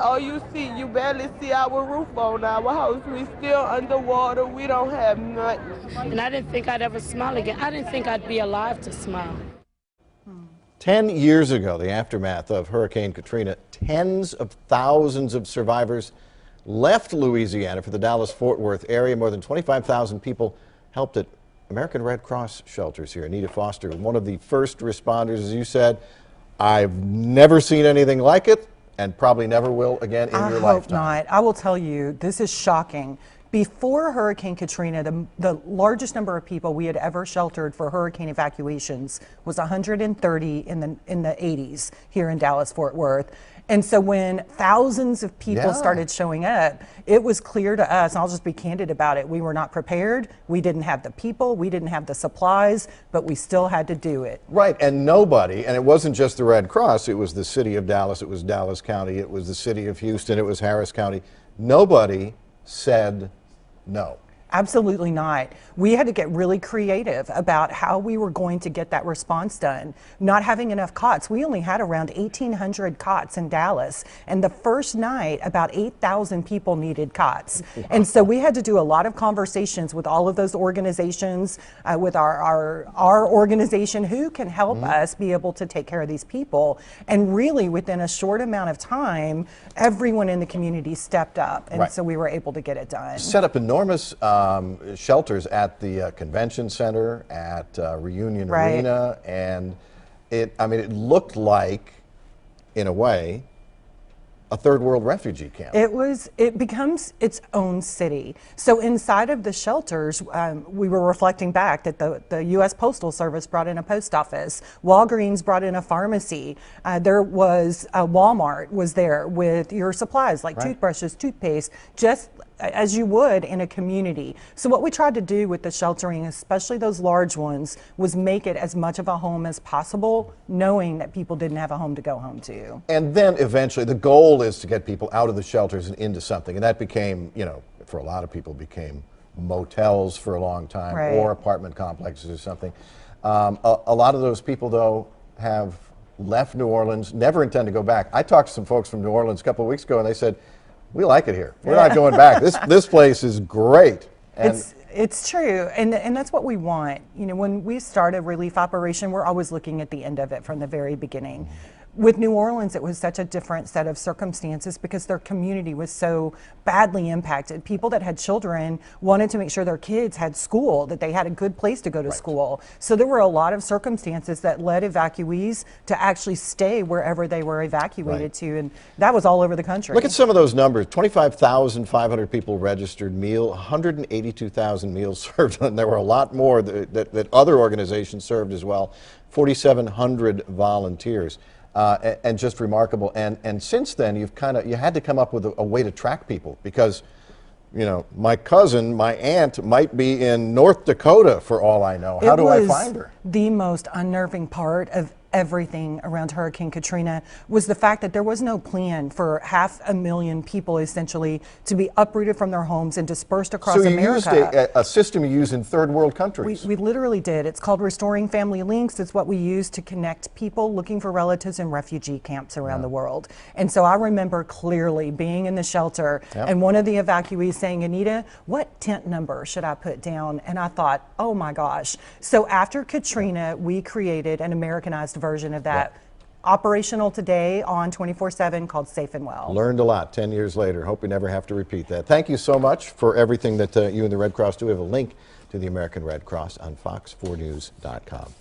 all you see. You barely see our roof on our house. We still underwater. We don't have nothing. And I didn't think I'd ever smile again. I didn't think I'd be alive to smile. 10 years ago, the aftermath of Hurricane Katrina, tens of thousands of survivors left Louisiana for the Dallas-Fort Worth area. More than 25,000 people helped at American Red Cross shelters here. Anita Foster, one of the first responders, as you said. I've never seen anything like it and probably never will again in your lifetime. I hope not. I will tell you, this is shocking. Before Hurricane Katrina, the largest number of people we had ever sheltered for hurricane evacuations was 130 in the 80s here in Dallas-Fort Worth. And so when thousands of people started showing up, it was clear to us, and I'll just be candid about it, we were not prepared, we didn't have the people, we didn't have the supplies, but we still had to do it. Right, and nobody, and it wasn't just the Red Cross, it was the city of Dallas, it was Dallas County, it was the city of Houston, it was Harris County. Nobody said no. Absolutely not. We had to get really creative about how we were going to get that response done. Not having enough cots. We only had around 1,800 cots in Dallas. And the first night, about 8,000 people needed cots. Wow. And so we had to do a lot of conversations with all of those organizations, with our organization, who can help us be able to take care of these people. And really, within a short amount of time, everyone in the community stepped up. And so we were able to get it done. Set up enormous shelters at the convention center, at Reunion Arena, and it looked like, in a way, a third world refugee camp. It becomes its own city. So inside of the shelters, we were reflecting back that the U.S. Postal Service brought in a post office. Walgreens brought in a pharmacy. There was a Walmart was there with your supplies like toothbrushes, toothpaste, just as you would in a community. So what we tried to do with the sheltering, especially those large ones, was make it as much of a home as possible, knowing that people didn't have a home to go home to. And then eventually the goal is to get people out of the shelters and into something. And that became, you know, for a lot of people, became motels for a long time or apartment complexes or something. A lot of those people, though, have left New Orleans, never intend to go back. I talked to some folks from New Orleans a couple of weeks ago, and they said, we like it here. We're not going back. This place is great. And it's true, and that's what we want. You know, when we start a relief operation, we're always looking at the end of it from the very beginning. With New Orleans, it was such a different set of circumstances because their community was so badly impacted. People that had children wanted to make sure their kids had school, that they had a good place to go to school. So there were a lot of circumstances that led evacuees to actually stay wherever they were evacuated to, and that was all over the country. Look at some of those numbers. 25,500 people registered, 182,000 meals served, and there were a lot more that other organizations served as well. 4,700 volunteers. And just remarkable. And since then, you had to come up with a way to track people because, you know, my cousin, my aunt might be in North Dakota for all I know. How do I find her? The most unnerving part of everything around Hurricane Katrina was the fact that there was no plan for 500,000 people essentially to be uprooted from their homes and dispersed across America. So you used a system you use in third world countries. We literally did. It's called Restoring Family Links. It's what we use to connect people looking for relatives in refugee camps around the world. And so I remember clearly being in the shelter and one of the evacuees saying, Anita, what tent number should I put down? And I thought, oh my gosh. So after Katrina, we created an Americanized version of that, operational today on 24/7, called Safe and Well. Learned a lot 10 years later. Hope we never have to repeat that. Thank you so much for everything that you and the Red Cross do. We have a link to the American Red Cross on fox4news.com.